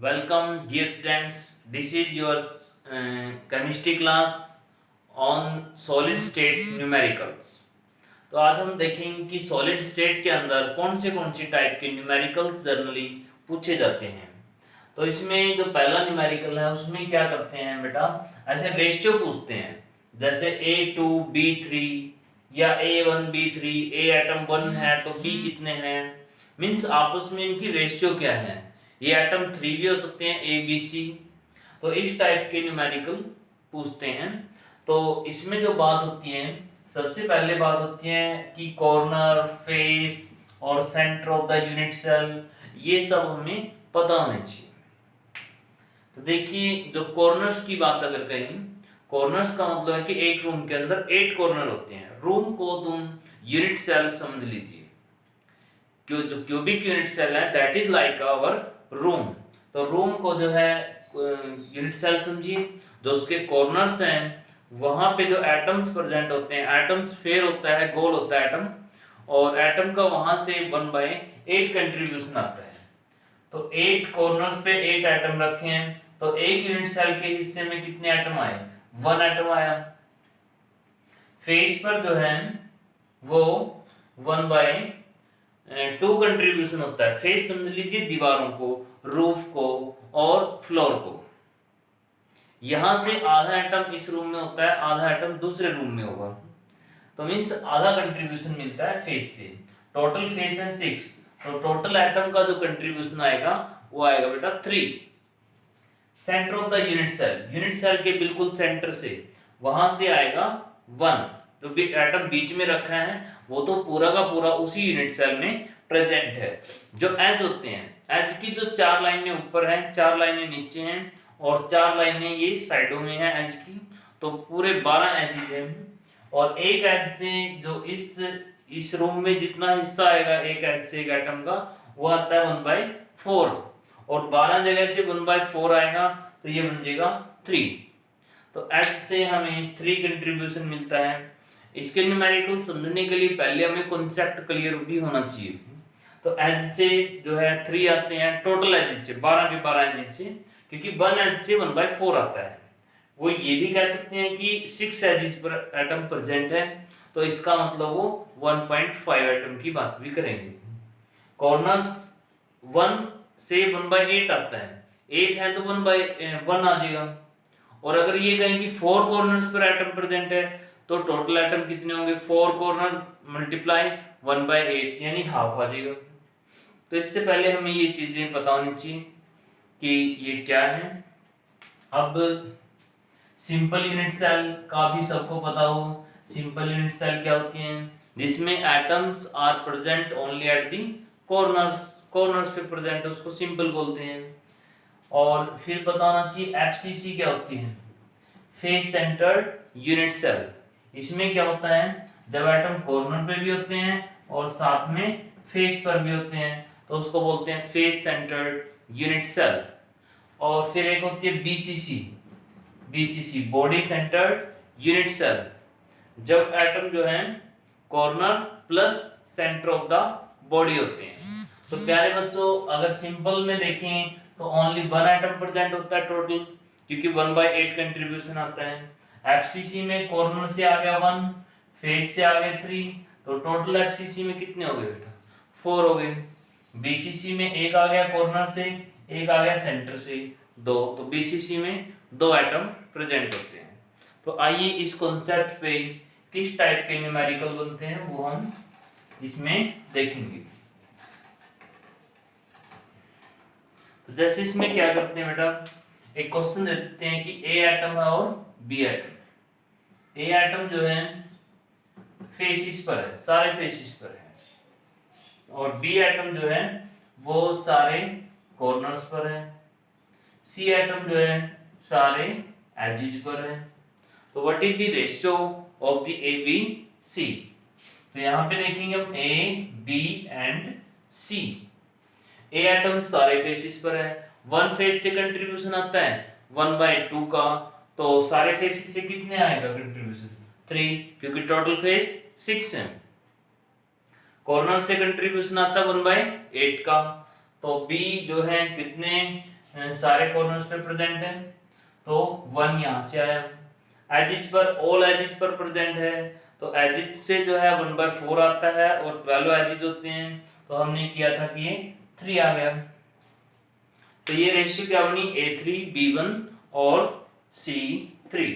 Welcome, dear students. This is your chemistry class on solid state numericals. तो आज हम देखेंगे कि सॉलिड स्टेट के अंदर कौन सी टाइप के न्यूमेरिकल्स जनरली पूछे जाते हैं। तो इसमें जो पहला न्यूमेरिकल है उसमें क्या करते हैं बेटा, ऐसे रेशियो पूछते हैं, जैसे A2B3 या A1B3, A एटम 1 है तो B कितने हैं, मीन्स आपस में इनकी रेशियो क्या है। ये एटम 3 भी हो सकते हैं, ABC। तो इस टाइप के न्यूमेरिकल पूछते हैं। तो इसमें जो बात होती है, सबसे पहले बात होती है कि कॉर्नर, फेस और centre of the unit cell, ये सब हमें पता होने चाहिए। तो देखिए, जो कॉर्नर्स की बात अगर कहें, कॉर्नर्स का मतलब है कि एक रूम के अंदर 8 कॉर्नर होते हैं। रूम को तुम यूनिट सेल समझ लीजिए, जो क्यूबिक यूनिट सेल है that is like our room. तो रूम को जो है यूनिट सेल समझिए। जो उसके कॉर्नर्स हैं वहां पे जो एटम्स प्रेजेंट होते हैं, एटम स्फीयर होता है, गोल होता है एटम, और एटम का वहां से 1/8 कंट्रीब्यूशन आता है। तो 8 कॉर्नर्स पे 8 एटम रखे हैं, तो एक यूनिट सेल के हिस्से में कितने एटम आए, 1 एटम आया। फेस पर जो है वो 1/2 कंट्रीब्यूशन होता है। फेस समझ लीजिए दीवारों को, रूफ को और फ्लोर को। यहां से आधा एटम इस रूम में होता है, आधा एटम दूसरे रूम में होगा, तो मींस आधा कंट्रीब्यूशन मिलता है फेस से। टोटल फेस है 6, तो टोटल एटम का जो कंट्रीब्यूशन आएगा वो आएगा बेटा 3। Centre of the unit cell, unit cell के बिल्कुल सेंटर से, वहां से आएगा 1। जो भी एटम बीच में रखा है वो तो पूरा का पूरा उसी यूनिट सेल में प्रेजेंट है। जो एज होते हैं, एज की जो 4 लाइनें ऊपर हैं, 4 लाइनें नीचे हैं और 4 लाइनें ये साइडों में है एज की, तो पूरे 12 एजेस हैं। और एक एज से जो इस रूम में जितना हिस्सा आएगा एक एज से एक एटम का, वो आता है 1/4, और 12 जगह से 1/4 आएगा तो ये बन जाएगा 3। तो एच से हमें 3 कंट्रीब्यूशन मिलता है। इसके न्यूमेरिकल समझने के लिए पहले हमें कॉन्सेप्ट क्लियर भी होना चाहिए। तो एच से जो है 3 आते हैं, टोटल एज से 12 के 12 एज से, क्योंकि 1 एज से 1/4 आता है। वो ये भी कह सकते हैं कि 6 एजेस पर एटम प्रेजेंट है, तो इसका मतलब वो 1.5 एटम की बात भी करेंगे। कॉर्नर्स 1 से 1/8 आता है, 8 है तो 1/1 आ जाएगा। और अगर ये कहें कि 4 कॉर्नर्स पर एटम प्रेजेंट है, तो टोटल एटम कितने होंगे, 4 कॉर्नर मल्टीप्लाई 1/8 यानी हाफ आ जाएगा। तो इससे पहले हमें ये चीजें पता होनी चाहिए कि ये क्या है। अब सिंपल यूनिट सेल का भी सबको पता हो। सिंपल यूनिट सेल क्या होती हैं, जिसमें atoms are present only at the corners, corners पे प्रेजेंट है, उसको सिंपल बोलते हैं। और फिर पता होना चाहिए एफसीसी क्या होती है, फेस सेंटर्ड यूनिट सेल। इसमें क्या होता है, जब एटम कॉर्नर पे भी होते हैं और साथ में फेस पर भी होते हैं, तो उसको बोलते हैं फेस सेंटर्ड यूनिट सेल। और फिर एक होती है BCC, BCC body centred unit cell. जब एटम जो है corner plus centre of the body होते हैं। तो प्यारे बच्चों, अगर सिंपल में देखें तो ओनली 1 एटम प्रेजेंट होता है टोटल, क्योंकि 1/8 कंट्रीब्यूशन आता है। एफसीसी में कॉर्नर से आ गया 1, फेस से आ गए 3, तो टोटल एफसीसी में कितने हो गए बेटा, 4 हो गए। बीसीसी में एक आ गया कॉर्नर से, एक आ गया सेंटर से, 2, तो बीसीसी में 2 एटम प्रेजेंट होते हैं। तो आइए इस कॉन्सेप्ट पे किस टाइप के न्यूमेरिकल बनते हैं वो हम इसमें देखेंगे। तो जैसे इसमें क्या करते हैं बेटा, एक क्वेश्चन देते हैं कि ए एटम है और बी एटम। ए एटम जो है फेसिस पर है, सारे फेसिस पर है, और बी एटम जो है वो सारे कॉर्नर्स पर है। सी एटम जो है सारे एजेस पर है। तो what is the ratio of the A B C. तो यहां पे देखेंगे हम A B and C. A atom सारे फेसिस पर है, 1 फेस से कंट्रीब्यूशन आता है 1/2 का, तो सारे फेसिस से कितने आएगा कंट्रीब्यूशन, 3, क्योंकि टोटल फेस 6 है। कॉर्नर से कंट्रीब्यूशन आता है 1/8 का, तो बी जो है कितने सारे कॉर्नर्स पे प्रेजेंट है, तो 1 यहाँ से आया। एजिज पर, ऑल एजिज पर प्रेजेंट है, तो एजिज से जो है 1/4 आता है, और 12 एजिज होते हैं, तो हमने किया था कि ये 3 आ गया। तो ये रेशियो क्या बनी, A3 B1 और C3।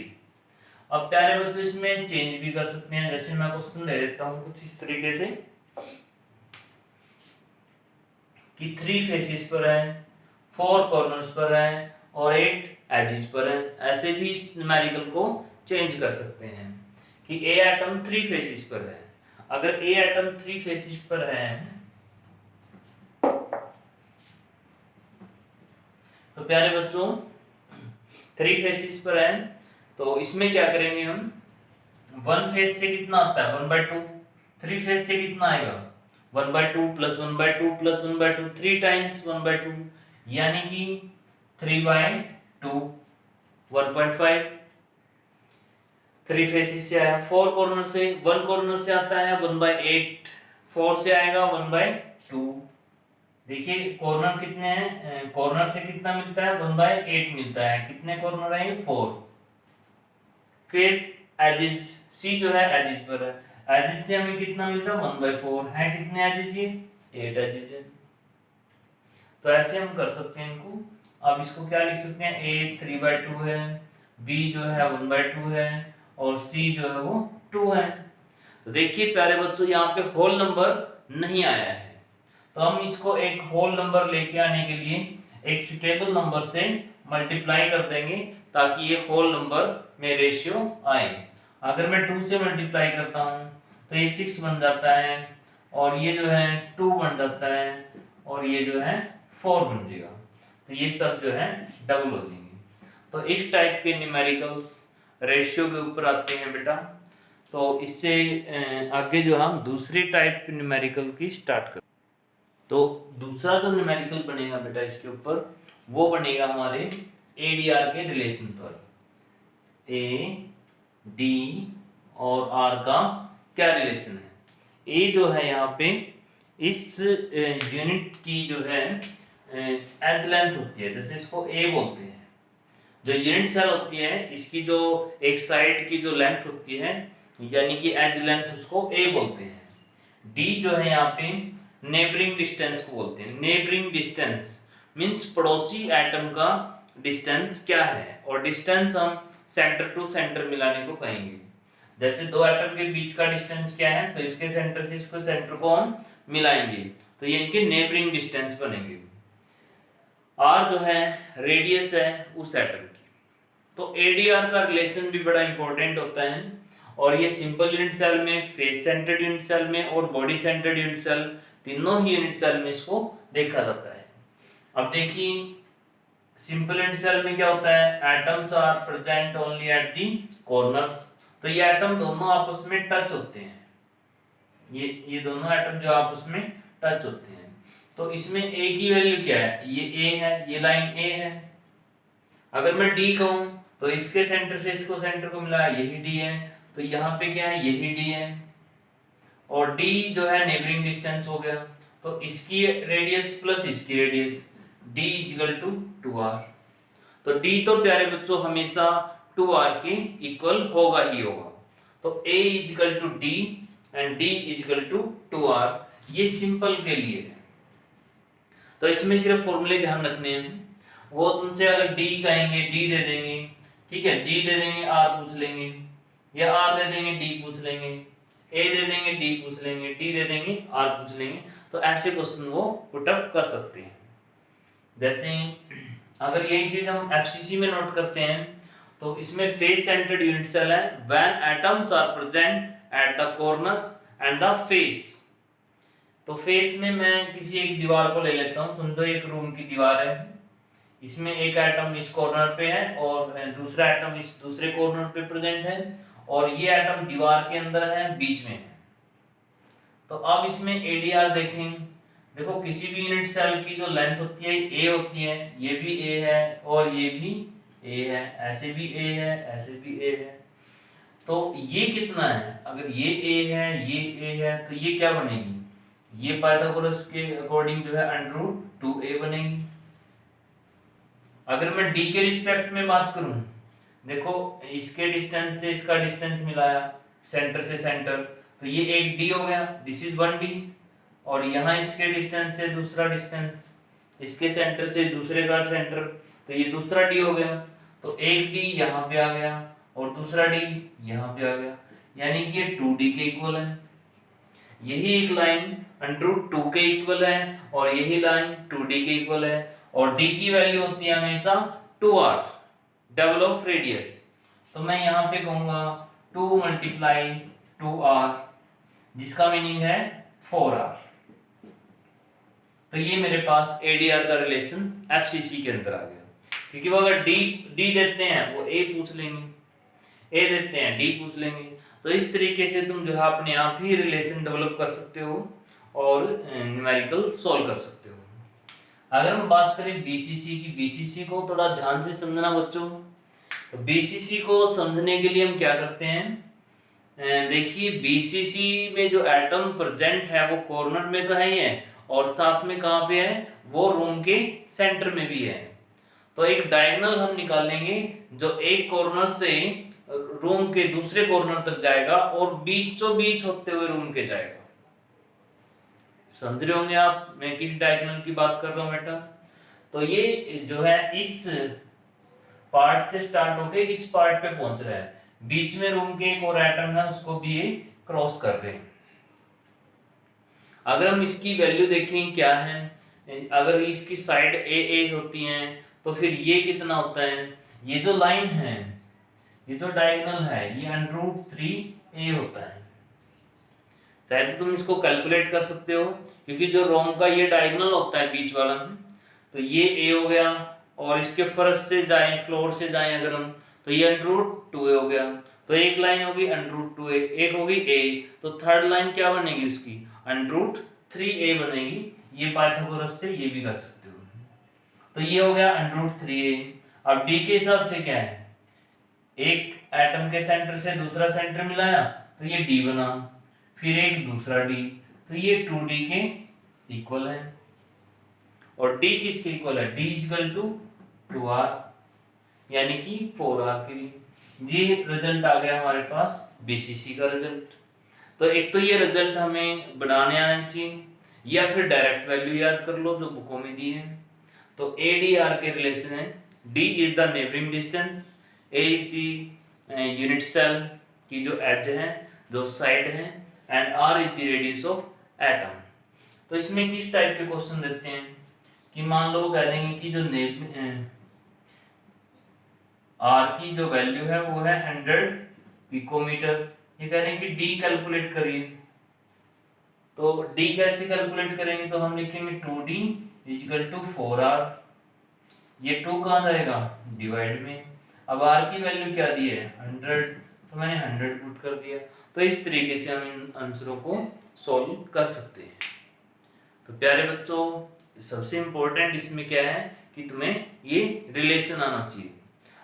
अब प्यारे बच्चों इसमें चेंज भी कर सकते हैं, जैसे मैं क्वेश्चन दे देता हूँ कुछ इस तरीके से कि 3 फेसिस पर है, 4 कॉर्नर्स पर है और 8 एजिज पर है। ऐसे भी इस न्यूमेरिकल को चेंज कर सकते हैं कि A एटम 3 फेसिस पर है। अगर A एटम 3 फेसिस पर है तो प्यारे बच्चों 3 फेसिस पर है, तो इसमें क्या करेंगे हम, 1 फेस से कितना आता है 1/2, 3 फेस से कितना आएगा 1/2 प्लस 1/2 प्लस 1/2, 3 टाइम्स 1/2 यानी कि 3/2 1.5। 3 फेसिस से आया, 4 कॉर्नर से, 1 कॉर्नर से आता है 1/8, 4 से आएगा 1/2। देखिए कॉर्नर कितने हैं, कॉर्नर से कितना मिलता है 1/8 मिलता है, कितने कॉर्नर है ये 4। फिर एजिज, सी जो है एजिज पर है, एजिज से हमें कितना मिलता है 1/4 है, कितने एजिज ये 8 एजिज है। तो ऐसे हम कर सकते हैं इनको। अब इसको क्या लिख सकते हैं, A 3/2 है, B जो है 1/2 है और C जो है वो 2 है। तो देखिए प्यारे बच्चों यहाँ पे होल नंबर नहीं आया है, तो हम इसको एक होल नंबर लेके आने के लिए एक सुटेबल नंबर से मल्टीप्लाई कर देंगे ताकि ये होल नंबर में रेशियो आए। अगर मैं 2 से मल्टीप्लाई करता हूँ तो ये 6 बन जाता है, और ये जो है 2 बन जाता है, और ये जो है 4 बन जाएगा। तो ये सब जो है डबल हो जाएंगे। तो इस टाइप के न्यूमेरिकल्स रेशियो के ऊपर आते हैं बेटा। तो इससे आगे जो हम दूसरी टाइप के न्यूमेरिकल की स्टार्ट कर, तो दूसरा जो न्यूमेरिकल बनेगा बेटा इसके ऊपर, वो बनेगा हमारे ADR के रिलेशन पर। A, D और R का क्या रिलेशन है। A जो है यहाँ पे इस यूनिट की जो है एज लेंथ होती है, जैसे इसको A बोलते हैं। जो यूनिट सेल होती है इसकी जो एक साइड की जो लेंथ होती है यानी कि एज लेंथ, उसको A बोलते हैं। D जो है यहाँ पे नेबरिंग डिस्टेंस को बोलते हैं। नेबरिंग डिस्टेंस मींस पड़ोसी एटम का डिस्टेंस क्या है, और डिस्टेंस हम सेंटर टू सेंटर मिलाने को कहेंगे। जैसे दो एटम के बीच का डिस्टेंस क्या है, तो इसके सेंटर से इसको सेंटर को हम मिलाएंगे, तो ये इनके नेबरिंग डिस्टेंस बनेंगे। R जो है रेडियस है उस एटम की। तो ADR का रिलेशन भी बड़ा इंपॉर्टेंट होता है, और ये सिंपल यूनिट सेल में, फेस सेंटर्ड यूनिट सेल में और बॉडी सेंटर्ड यूनिट सेल, तीनों ही यूनिट सेल में इसको देखा जाता है। अब देखिए सिंपल यूनिट सेल में क्या होता है, atoms are present only at the corners. तो ये एटम दोनों आपस में टच होते हैं, ये दोनों एटम जो आपस में टच होते हैं। तो इसमें A की वैल्यू क्या है, ये A है, ये लाइन A है। अगर मैं D कहूं तो इसके सेंटर से इसको सेंटर को मिला यही D है, तो यहाँ पे क्या है यही D है, और D जो है नेबरिंग डिस्टेंस हो गया, तो इसकी रेडियस प्लस इसकी radius D equal to 2R। तो D तो प्यारे बच्चों हमेशा 2R के इक्वल होगा ही होगा। तो A equal to D and D equal to 2R, ये सिंपल के लिए है। तो इसमें सिर्फ फॉर्मूले ध्यान रखने हैं। वो तुमसे अगर D कहेंगे D दे देंगे, ठीक है, D दे देंगे R पूछ लेंगे, या R दे देंगे D पूछ लेंगे, A दे देंगे D पूछ लेंगे, D दे देंगे R पूछ लेंगे। तो ऐसे क्वेश्चन वो पुटअप कर सकते हैं। जैसे अगर यही चीज हम FCC में नोट करते हैं तो इसमें फेस सेंटर्ड यूनिट सेल है when atoms are present at the corners and the face. तो फेस में मैं किसी एक दीवार को ले लेता हूँ, समझो एक रूम की दीवार है, इसमें एक एटम इस कॉर्नर पे है और दूसरा एटम इस दूसरे कॉर्नर पे प्रेजेंट है, और ये एटम दीवार के अंदर है, बीच में है। तो अब इसमें ADR देखें, देखो किसी भी यूनिट सेल की जो लेंथ होती है A होती है, ये भी A है और ये भी A है, ऐसे भी A है, ऐसे भी A है। तो ये कितना है, अगर ये A है, ये A है, तो ये क्या बनेगी, ये पाइथागोरस के अकॉर्डिंग जो है √2A बनेगी। अगर मैं डी के रिस्पेक्ट में बात करूं, देखो इसके डिस्टेंस से इसका डिस्टेंस मिलाया सेंटर से सेंटर, तो ये एक डी हो गया, दिस इज वन डी। और यहाँ इसके डिस्टेंस से दूसरा डिस्टेंस, इसके सेंटर से दूसरे का सेंटर, तो ये दूसरा डी हो गया। तो एक डी यहाँ पे आ गया और दूसरा डी यहाँ पे आ गया, यानी कि ये 2d के इक्वल है। यही एक लाइन √2 के इक्वल है और यही लाइन 2d के इक्वल है। और d की वैल्यू होती है हमेशा 2r, डबल ऑफ रेडियस। तो मैं यहाँ पे कहूंगा 2 × 2r, जिसका मीनिंग है 4r। तो ये मेरे पास ADR का रिलेशन FCC के अंदर आ गया, क्योंकि वो अगर D देते हैं वो A पूछ लेंगे, A देते हैं D पूछ लेंगे। तो इस तरीके से तुम जो है अपने आप ही रिलेशन डेवलप कर सकते हो और न्यूमेरिकल सॉल्व कर सकते हो। अगर हम बात करें BCC की, BCC को थोड़ा ध्यान से समझना बच्चों। तो BCC को समझने के लिए हम क्या करते हैं, देखिए BCC में जो एटम प्रेजेंट है वो कॉर्नर में तो है ही है, और साथ में कहाँ पे है, वो रूम के सेंटर में भी है। तो एक डायगोनल हम निकालेंगे जो एक कॉर्नर से रूम के दूसरे कॉर्नर तक जाएगा और बीचों बीच होते हुए रूम के जाएगा। समझ रहे होंगे आप मैं किस डायगोनल की बात कर रहा हूँ बेटा। तो ये जो है इस पार्ट से स्टार्ट होके इस पार्ट पे पहुंच रहा है, बीच में रूम के एक और एटम है उसको भी ये क्रॉस कर रहे हैं। अगर हम इसकी वैल्यू देखें क्या है, अगर इसकी साइड ए होती है तो फिर ये कितना होता है, ये जो लाइन है, ये जो डायगोनल है, ये √3a होता है। चाहे तो तुम इसको कैलकुलेट कर सकते हो, क्योंकि जो रोम का ये डायगोनल होता है बीच वाला, तो ये a हो गया, और इसके फर्श से जाएं, फ्लोर से जाएं अगर हम, तो ये √2a हो गया। तो एक लाइन होगी √2a, एक होगी a, तो थर्ड लाइन क्या बनेगी उसकी, √3a बनेगी। ये पाइथागोरस से ये भी कर सकते हो। तो ये हो गया √3a। अब d के हिसाब से क्या है, एक एटम के सेंटर से दूसरा सेंटर मिलाया तो ये d बना, फिर एक दूसरा d, तो ये 2d के इक्वल है। और d किसके इक्वल है, d इक्वल टू 2r, यानी कि 4r के लिए। ये रिजल्ट आ गया हमारे पास BCC का रिजल्ट। तो एक तो ये रिजल्ट हमें बनाने आना चाहिए, या फिर डायरेक्ट वैल्यू याद कर लो जो बुकों में दी है। तो ADR के रिलेशन है, D is the neighbouring distance, A is the unit cell की जो एज है, जो साइड है, and R is the radius of atom. तो इसमें किस टाइप के क्वेश्चन देते हैं कि मान लो कह देंगे कि जो R की जो वैल्यू है वो है 100 पिकोमीटर। ये कह रहे हैं कि D कैलकुलेट करिए। तो D कैसे कैलकुलेट करेंगे, तो हम लिखेंगे 2D इक्वल टू 4R। ये 2 कहाँ जाएगा, डिवाइड में। अब R की वैल्यू क्या दी है 100, तो मैंने 100 पुट कर दिया। तो इस तरीके से हम इन आंसरों को सॉल्व कर सकते हैं। तो प्यारे बच्चों, सबसे इम्पोर्टेंट इसमें क्या है कि तुम्हें ये रिलेशन आना चाहिए।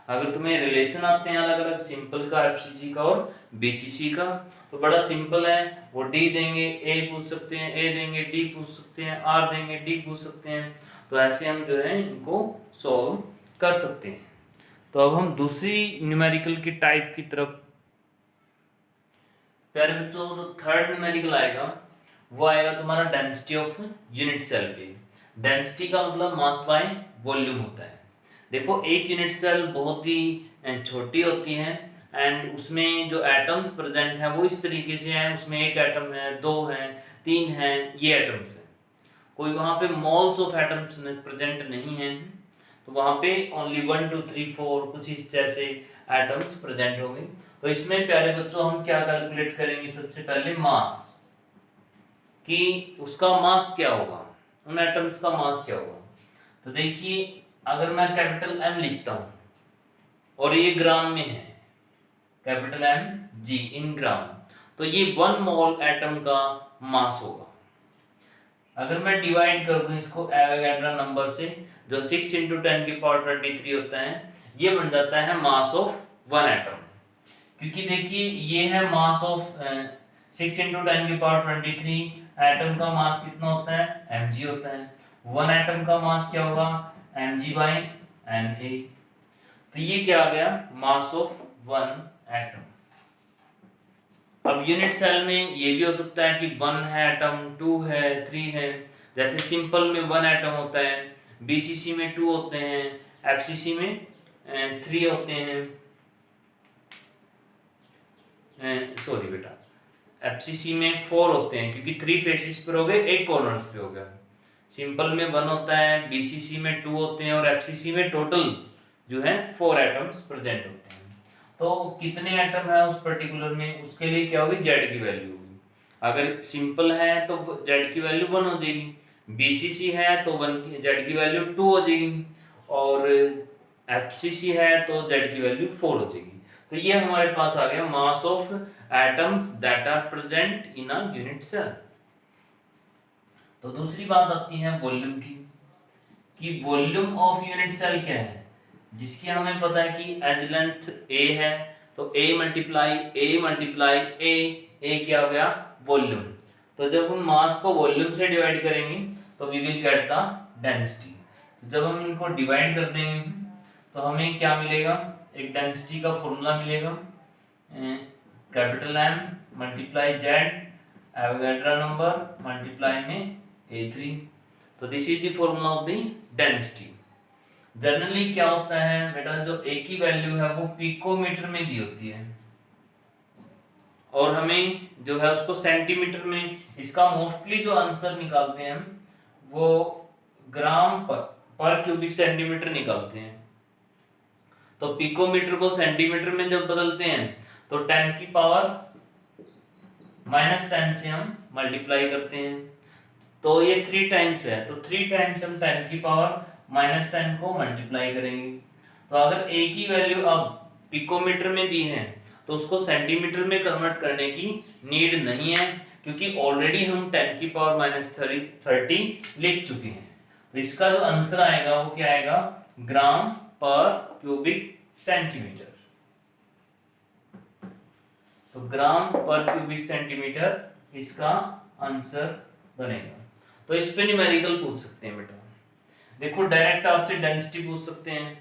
अगर तुम्हें रिलेशन आते हैं अलग अलग, सिंपल का, FCC का और BCC का, तो बड़ा सिंपल है। वो D देंगे A पूछ सकते हैं, A देंगे D पूछ सकते हैं, R देंगे D पूछ सकते हैं। तो ऐसे हम जो है इनको सॉल्व कर सकते हैं। तो अब हम दूसरी न्यूमेरिकल की टाइप की तरफ। प्यारे बच्चों, जो थर्ड न्यूमेरिकल आएगा वो आएगा तुम्हारा डेंसिटी ऑफ यूनिट सेल पे। डेंसिटी का मतलब मास बाय वॉल्यूम होता है। देखो एक यूनिट सेल बहुत ही छोटी होती है, एंड उसमें जो एटम्स प्रेजेंट हैं वो इस तरीके से हैं, उसमें एक एटम है, 2 हैं, 3 हैं, ये एटम्स हैं। कोई वहाँ पे मॉल्स ऑफ एटम्स प्रेजेंट नहीं हैं, तो वहाँ पे ओनली 1 2 3 4 कुछ इस जैसे एटम्स प्रेजेंट होंगे। तो इसमें प्यारे बच्चों हम क्या कैलकुलेट करेंगे, सबसे पहले मास, कि उसका मास क्या होगा, उन एटम्स का मास क्या होगा। तो देखिए अगर मैं कैपिटल M लिखता हूँ और ये ग्राम में है, कैपिटल MG इन ग्राम, तो ये 1 मोल एटम का मास होगा। अगर मैं डिवाइड कर दूं इसको एवोगाड्रो नंबर से, जो 6 × 10⁻23 होता है, ये बन जाता है मास ऑफ 1 एटम। क्योंकि देखिए ये है मास ऑफ 6 × 10⁻23, एटम का मास कितना होता है, mg होता है। 1 एटम का मास क्या होगा, mg/m²। Na। तो ये क्या आ गया, मास ऑफ वन एटम। अब यूनिट सेल में ये भी हो सकता है कि 1 है एटम, 2 है, 3 है। जैसे सिंपल में 1 एटम होता है, बीसीसी में 2 होते हैं, एफसीसी में 3 होते हैं। सॉरी बेटा, एफसीसी में 4 होते हैं क्योंकि 3 फेसिस पर हो गए, 1 कॉर्नर्स पे हो गया। सिंपल में 1 होता है, बीसीसी में 2 होते हैं और एफसीसी में टोटल जो है 4 एटम्स प्रेजेंट होते हैं। तो कितने एटम है उस पर्टिकुलर में, उसके लिए क्या होगी, जेड की वैल्यू होगी। अगर सिंपल है तो जेड की वैल्यू 1 हो जाएगी, बीसीसी है तो 1 की जेड की वैल्यू 2 हो जाएगी, और एफसीसी है तो जेड की वैल्यू 4 हो जाएगी। तो ये हमारे पास आ गया mass of atoms that are present in a unit cell. तो दूसरी बात आती है वॉल्यूम की, कि वॉल्यूम ऑफ यूनिट सेल क्या है, जिसकी हमें पता है कि एज लेंथ a है, तो a मल्टीप्लाई a क्या हो गया, वॉल्यूम। तो जब हम मास को वॉल्यूम से डिवाइड करेंगे तो we will get the density. जब हम इनको डिवाइड कर देंगे तो हमें क्या मिलेगा, एक डेंसिटी का फॉर्मूला मिलेगा, capital M multiply Z Avogadro number multiply में A3। तो this is the formula of the density. Generally क्या होता है बेटा, जो A की वैल्यू है वो पिकोमीटर में दी होती है और हमें जो है उसको सेंटीमीटर में, इसका मोस्टली जो आंसर निकालते हैं हम वो ग्राम पर क्यूबिक सेंटीमीटर निकालते हैं। तो पिकोमीटर को सेंटीमीटर में जब बदलते हैं तो 10 की पावर -10 से हम मल्टीप्लाई करते हैं, तो ये 3 टाइम्स है, तो 3 टाइम्स हम 10 की पावर -10 को मल्टीप्लाई करेंगे। तो अगर A की वैल्यू अब पिकोमीटर में दी है तो उसको सेंटीमीटर में कन्वर्ट करने की नीड नहीं है, क्योंकि ऑलरेडी हम 10 की पावर -30 लिख चुके हैं। तो इसका जो आंसर आएगा वो क्या आएगा, ग्राम पर क्यूबिक सेंटीमीटर। तो ग्राम पर क्यूबिक सेंटीमीटर इसका आंसर बनेगा। तो इस पे न्यूमेरिकल पूछ सकते हैं बेटा, देखो डायरेक्ट आपसे डेंसिटी पूछ सकते हैं,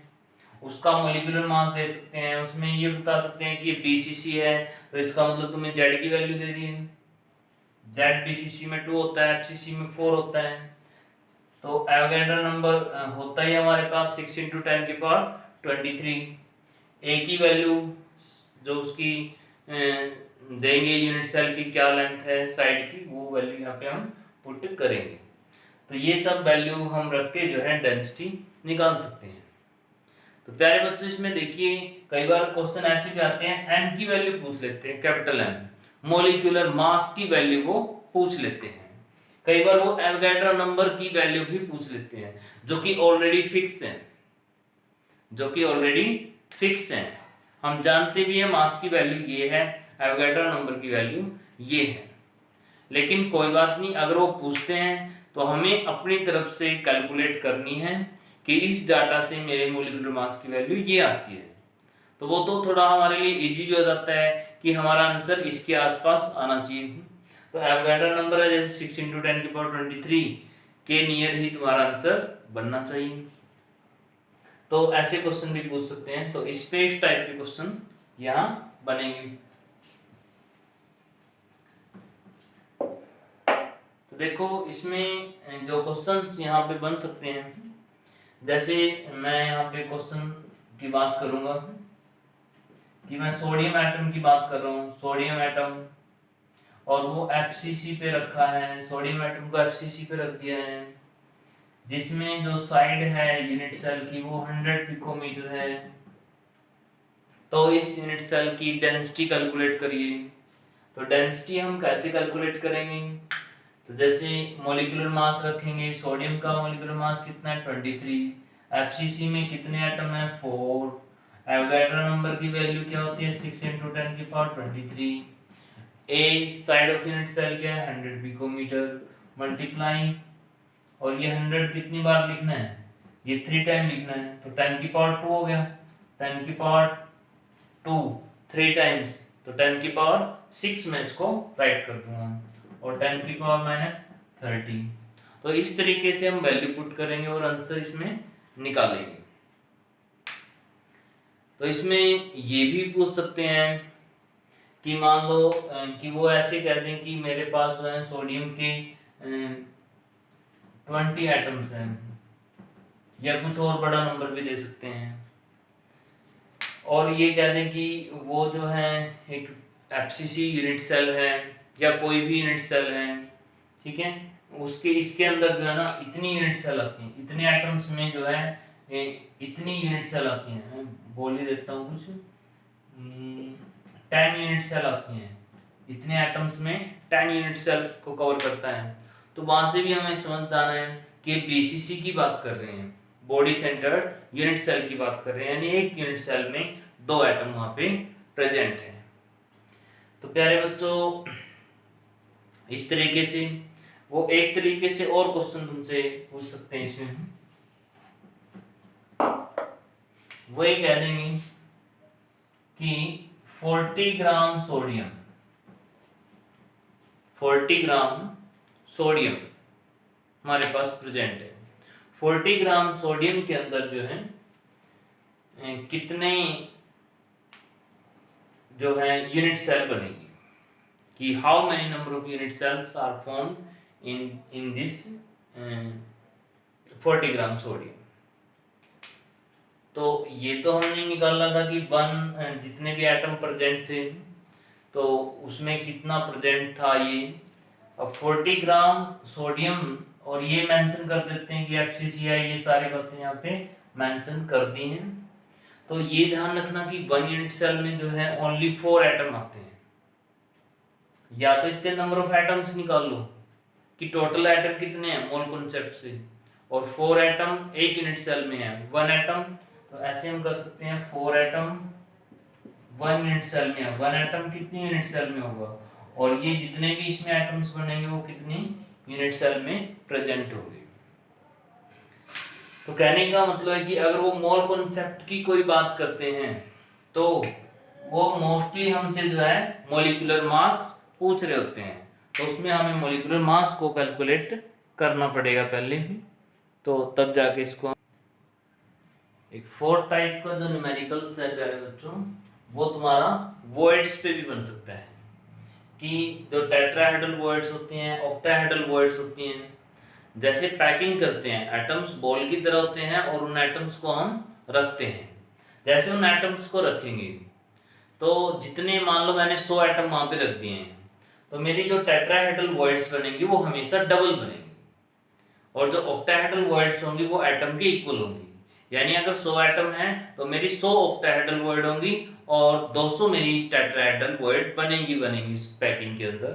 उसका मॉलिक्यूलर मास दे सकते हैं, उसमें ये बता सकते हैं कि बीसीसी है तो इसका मतलब तुम्हें जेड की वैल्यू दे दी है, जेड बीसीसी में 2 होता है, एफसीसी में 4 होता है। तो एवोगाड्रो नंबर होता ही हमारे पास 6 × 10 की पावर 23। ए की वैल्यू जो उसकी देंगे यूनिट सेल की क्या लेंथ है साइड की, वो वैल्यू यहाँ पे हम पुट करेंगे। तो ये सब वैल्यू हम रख के जो है डेंसिटी निकाल सकते हैं। तो प्यारे बच्चों इसमें देखिए कई बार क्वेश्चन ऐसे भी आते हैं, एम की वैल्यू पूछ लेते हैं, कैपिटल एम मॉलिक्यूलर मास की वैल्यू वो पूछ लेते हैं। कई बार वो एवोगाड्रो नंबर की वैल्यू भी पूछ लेते हैं जो कि ऑलरेडी फिक्स है, हम जानते भी हैं मास की वैल्यू ये है, एवोगाड्रो नंबर की वैल्यू ये है। लेकिन कोई बात नहीं, अगर वो पूछते हैं तो हमें अपनी तरफ से कैलकुलेट करनी है कि इस डाटा से मेरे मॉलिक्यूलर मास की वैल्यू ये आती है। तो वो तो थोड़ा हमारे लिए इजी भी हो जाता है कि हमारा आंसर इसके आसपास आना चाहिए। तो एवोगाड्रो नंबर है जैसे 6 × 10 की पावर 23 के नियर ही तुम्हारा आंसर बनना चाहिए। तो ऐसे क्वेश्चन भी पूछ सकते हैं, तो स्पेस टाइप के क्वेश्चन यहाँ बनेंगे। तो देखो इसमें जो क्वेश्चंस यहाँ पे बन सकते हैं, जैसे मैं यहाँ पे क्वेश्चन की बात करूंगा कि मैं सोडियम एटम की बात कर रहा हूँ, सोडियम एटम और वो एफसीसी पे रखा है, सोडियम एटम को एफसीसी पे रख दिया है, जिसमें जो साइड है यूनिट सेल की वो 100 पिकोमीटर है। तो इस यूनिट सेल की डेंसिटी कैलकुलेट करिए। तो डेंसिटी हम कैसे कैलकुलेट करेंगे, तो जैसे मॉलिक्यूलर मास रखेंगे, सोडियम का मॉलिक्यूलर मास कितना है 23, एफसीसी में कितने एटम है 4, एवोगाड्रो नंबर की वैल्यू क्या होती है 6 × 10 की power 23, a side of unit cell क्या है 100 पिकोमीटर मल्टीप्लाई, और ये 100 कितनी बार लिखना है, ये 3 टाइम लिखना है, तो 10 की पावर 2 हो गया, 10 की पावर 2 3 टाइम्स, तो 10 की पावर 6 में इसको राइट कर दूंगा और 10 की पावर -30। तो इस तरीके से हम वैल्यू पुट करेंगे और आंसर इसमें निकालेंगे। तो इसमें ये भी पूछ सकते हैं कि मान लो कि वो ऐसे कह दें कि मेरे पास जो है सोडियम के 20 एटम्स हैं, या कुछ और बड़ा नंबर भी दे सकते हैं, और ये कह दें कि वो जो है एक एफसीसी यूनिट सेल है या कोई भी यूनिट सेल है, ठीक है, उसके इसके अंदर जो है ना इतनी यूनिट सेल आती हैं, इतने एटम्स में जो है इतनी यूनिट सेल आती हैं, मैं बोल ही देता हूँ कुछ 10 यूनिट सेल आती हैं, इतने एटम्स में 10 यूनिट सेल को कवर करता है। तो वहां से भी हमें समझ आना है कि बीसीसी की बात कर रहे हैं, बॉडी सेंटर्ड यूनिट सेल की बात कर रहे हैं, यानी एक यूनिट सेल में 2 एटम वहां पे प्रेजेंट है। तो प्यारे बच्चों इस तरीके से वो एक तरीके से और क्वेश्चन तुमसे पूछ सकते हैं इसमें, वो ये कह देंगे कि 40 ग्राम सोडियम 40 ग्राम सोडियम हमारे पास प्रेजेंट है। 40 ग्राम सोडियम के अंदर जो है कितने जो है यूनिट सेल बनेगी, कि how many number of unit cells are form in this 40 gram sodium. तो ये तो हमने निकालना था कि जितने भी एटम प्रेजेंट थे तो उसमें कितना प्रेजेंट था ये। अब 40 ग्राम सोडियम, और ये मेंशन कर देते हैं कि एफसीसीआई, ये सारी बातें यहाँ पे मेंशन कर दी हैं। तो ये ध्यान रखना कि 1 यूनिट सेल में जो है ओनली 4 एटम आते हैं, या तो इससे नंबर ऑफ एटम्स निकाल लो कि टोटल एटम कितने हैं मोल कॉन्सेप्ट से, और 4 एटम एक यूनिट सेल में है 1 एटम, तो ऐसे हम कर सकते हैं 4 एटम 1 यूनिट सेल में है, 1 एटम कितनी यूनिट सेल में होगा, और ये जितने भी इसमें एटम्स बनेंगे वो कितनी यूनिट सेल में प्रेजेंट होंगे। तो कहने का मतलब है कि अगर वो मोल कॉन्सेप्ट की कोई बात करते हैं तो वो मोस्टली हमसे जो है मॉलिक्यूलर मास पूछ रहे होते हैं, तो उसमें हमें मॉलिक्यूलर मास को कैलकुलेट करना पड़ेगा पहले ही, तो तब जाके इसको एक 4 टाइप का जो न्यूमेरिकल्स है प्यारे बच्चों, वो तुम्हारा वॉइड्स पे भी बन सकता है, कि जो टेट्राहेड्रल वॉइड्स होती हैं, ऑक्टाहेड्रल वॉइड्स होती हैं, जैसे पैकिंग करते हैं एटम्स बॉल की तरह होते हैं और उन एटम्स को हम रखते हैं, जैसे उन एटम्स को रखेंगे तो जितने मान लो मैंने 100 एटम वहां पे रख दिए हैं, तो मेरी जो टेट्राहेड्रल वॉइड्स बनेंगी वो हमेशा डबल बनेंगी, और जो ऑक्टाहेड्रल वॉइड्स होंगी वो एटम के इक्वल होंगी, यानी अगर 100 एटम है तो मेरी 100 ऑक्टाहेड्रल वॉइड होंगी और 200 मेरी टेट्राहेड्रल वॉइड बनेंगी इस पैकिंग के अंदर।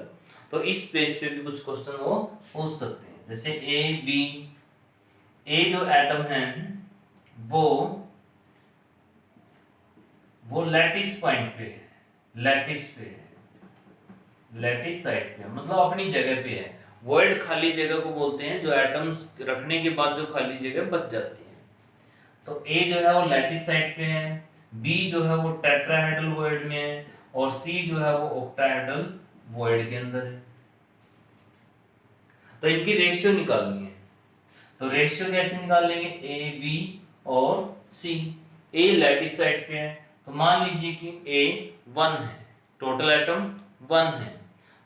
तो इस पेज पे भी कुछ क्वेश्चन वो पूछ सकते हैं, जैसे ए बी, ए जो एटम है वो लैटिस पॉइंट पे है, लैटिस साइड पे, मतलब अपनी जगह पे है। वॉइड खाली जगह को बोलते हैं जो एटम्स रखने के बाद जो खाली जगह बच जाती है। तो ए जो है वो लैटिस साइड पे है, बी जो है वो टेट्राहेड्रल वॉइड में है, और सी जो है वो ऑक्टाहेड्रल वॉइड के अंदर है। तो इनकी रेशियो निकालनी है, तो रेशियो कैसे निकाल लेंगे, ए बी और सी। ए लैटिस साइड पे है तो मान लीजिए कि ए 1 है, टोटल एटम 1 है,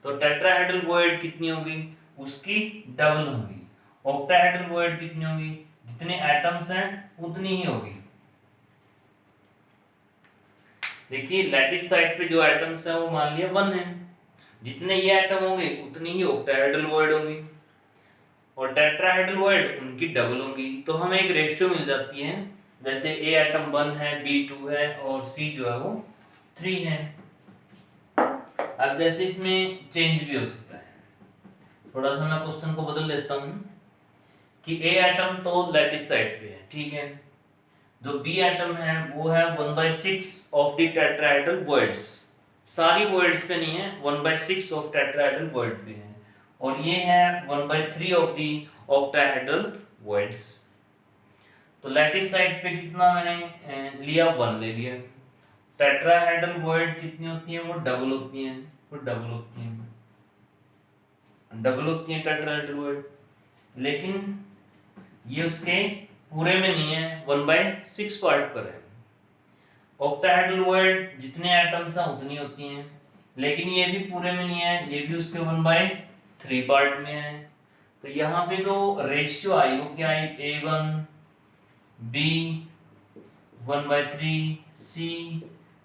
तो टेट्राहेड्रल वॉइड कितनी होगी, उसकी डबल होगी। ऑक्टाहेड्रल वॉइड कितनी होगी, जितने एटम्स हैं उतनी ही होगी। देखिए लैटिस साइड पे जो एटम्स हैं वो मान लिया 1 है, जितने ये एटम होंगे उतनी ही ऑक्टाहेड्रल वॉइड होगी, और टेट्राहेड्रल वॉइड उनकी डबल होंगी। तो हमें एक रेशियो मिल जाती है, जैसे ए एटम 1 है, बी 2 है और सी जो है वो 3 है। अब जैसे इसमें चेंज भी हो सकता है, थोड़ा सा मैं क्वेश्चन को बदल देता हूं कि ए एटम तो लैटिस साइड पे है, ठीक है, जो बी एटम है वो है 1/6 ऑफ द टेट्राहेड्रल वॉइड्स, सारी वॉइड्स पे नहीं है, 1/6 ऑफ टेट्राहेड्रल वॉइड पे है, और ये है 1/3 ऑफ दी ऑक्टाहेड्रल वॉइड्स। तो लैटिस साइड पे कितना मैंने लिया, 1 ले लिया। टेट्राहेड्रल वॉइड कितनी होती है, वो डबल होती है, टेट्राहेड्रल वॉइड, लेकिन ये उसके पूरे में नहीं है, 1/6 पार्ट पर है। ऑक्टाहेड्रल वर्ड जितने एटम्स हैं उतनी होती हैं, लेकिन ये भी पूरे में नहीं है, ये भी उसके 1/3 पार्ट में है। तो यहाँ पे जो रेशियो आई वो क्या आई, A1 B 1/3 C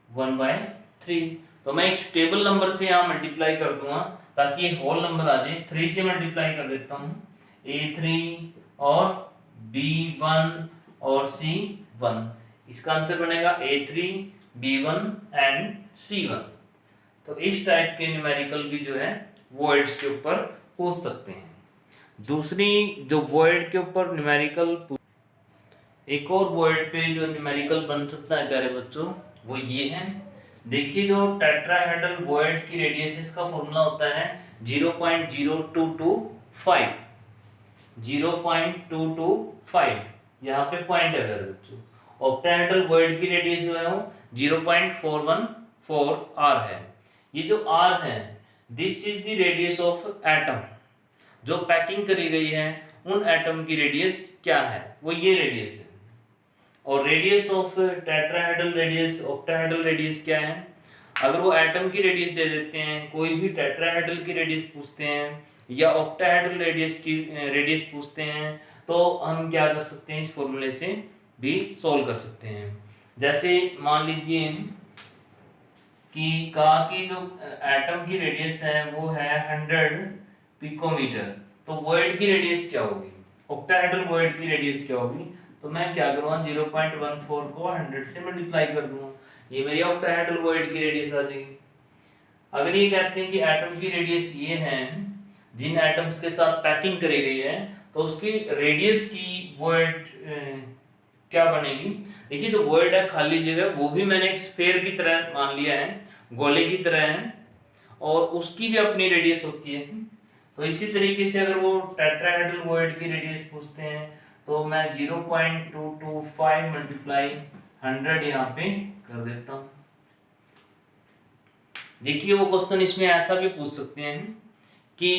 1/3। तो मैं एक स्टेबल नंबर से यहाँ मल्टीप्लाई कर दूंगा ताकि ये होल नंबर आ जाए। 3 से मल्टीप्लाई कर देता हूँ, A3 और B1 और C1। इसका आंसर बनेगा A3 B1 एंड C1। तो इस टाइप के न्यूमेरिकल भी जो है वॉइड्स के ऊपर पूछ सकते हैं। दूसरी जो वॉइड के ऊपर न्यूमेरिकल, एक और वॉइड पे जो न्यूमेरिकल बन सकता है प्यारे बच्चों, वो ये है। देखिए जो टेट्राहेड्रल वॉइड की रेडियस, इसका फॉर्मूला होता है 0.0225। 0.225 यहाँ पे पॉइंट है प्यारे बच्चों। ऑक्टाहेड्रल वॉइड की रेडियस जो है वो 0.414 r है। ये जो r है, this is the radius of atom. जो पैकिंग करी गई है उन एटम की रेडियस क्या है, वो ये रेडियस है। और radius of tetrahedral radius, octahedral radius क्या है। अगर वो एटम की रेडियस दे देते हैं, कोई भी टेट्राहेड्रल की रेडियस पूछते हैं या ऑक्टाहेड्रल रेडियस की रेडियस पूछते हैं, तो हम क्या कर सकते हैं, इस फॉर्मूले से भी सोल्व कर सकते हैं। जैसे मान लीजिए कि कहा कि जो एटम की रेडियस है वो है 100 पिकोमीटर, तो वॉइड की रेडियस क्या होगी, ऑक्टाहेड्रल वॉइड की रेडियस क्या होगी। तो मैं क्या करूँगा, 0.14 को 100 से मल्टीप्लाई कर दूंगा, ये मेरी ऑक्टाहेड्रल वॉइड की रेडियस आ जाएगी। अगर ये कहते हैं कि एटम की रेडियस ये है, जिन एटम्स के साथ पैकिंग करी गई है, तो उसकी रेडियस की वॉइड क्या बनेगी। देखिए जो वॉइड है खाली जगह, वो भी मैंने एक स्फीयर की तरह मान लिया है, गोले की तरह है, और उसकी भी अपनी रेडियस होती है। तो इसी तरीके से अगर वो टेट्राहेड्रल वॉइड की रेडियस पूछते हैं, तो मैं 0.225 मल्टीप्लाई 100 यहाँ पे कर देता हूँ। देखिए वो क्वेश्चन इसमें ऐसा भी पूछ सकते हैं कि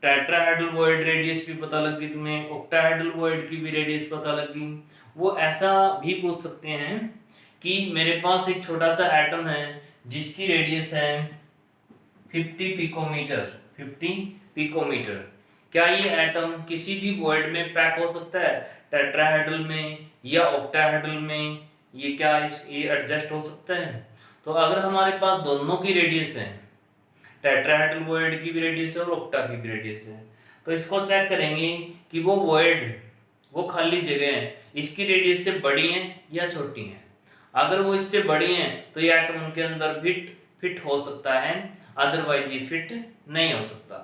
टेट्राहेड्रल वॉइड रेडियस भी पता लग गई तुम्हें, ऑक्टाहेड्रल वॉइड की भी रेडियस पता लग गई। वो ऐसा भी पूछ सकते हैं कि मेरे पास एक छोटा सा एटम है जिसकी रेडियस है 50 पिकोमीटर। 50 पिकोमीटर, क्या ये एटम किसी भी वॉइड में पैक हो सकता है, टेट्राहेड्रल में या ऑक्टाहेड्रल में, ये क्या ये एडजस्ट हो सकता है। तो अगर हमारे पास दोनों की रेडियस है, टेट्राहेड्रल वॉइड की भी रेडियस है और ऑक्टा की भी रेडियस है, तो इसको चेक करेंगे कि वो वॉइड, वो खाली जगह है, इसकी रेडियस से बड़ी है या छोटी है। अगर वो इससे बड़ी है तो ये एटम उनके अंदर फिट हो सकता है, अदरवाइज ये फिट नहीं हो सकता।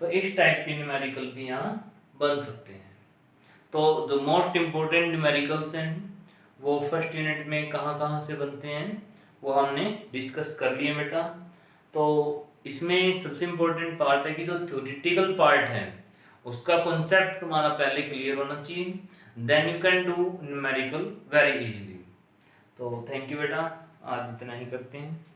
तो इस टाइप के न्यूमेरिकल भी यहाँ बन सकते हैं। तो जो मोस्ट इम्पोर्टेंट न्यूमेरिकल्स हैं वो फर्स्ट यूनिट में कहाँ से बनते हैं वो हमने डिस्कस कर लिए बेटा। तो इसमें सबसे इम्पोर्टेंट पार्ट है कि जो थ्योरेटिकल पार्ट है उसका कॉन्सेप्ट तुम्हारा पहले क्लियर होना चाहिए, then you can do numerical very easily. तो थैंक यू बेटा, आज इतना ही करते हैं।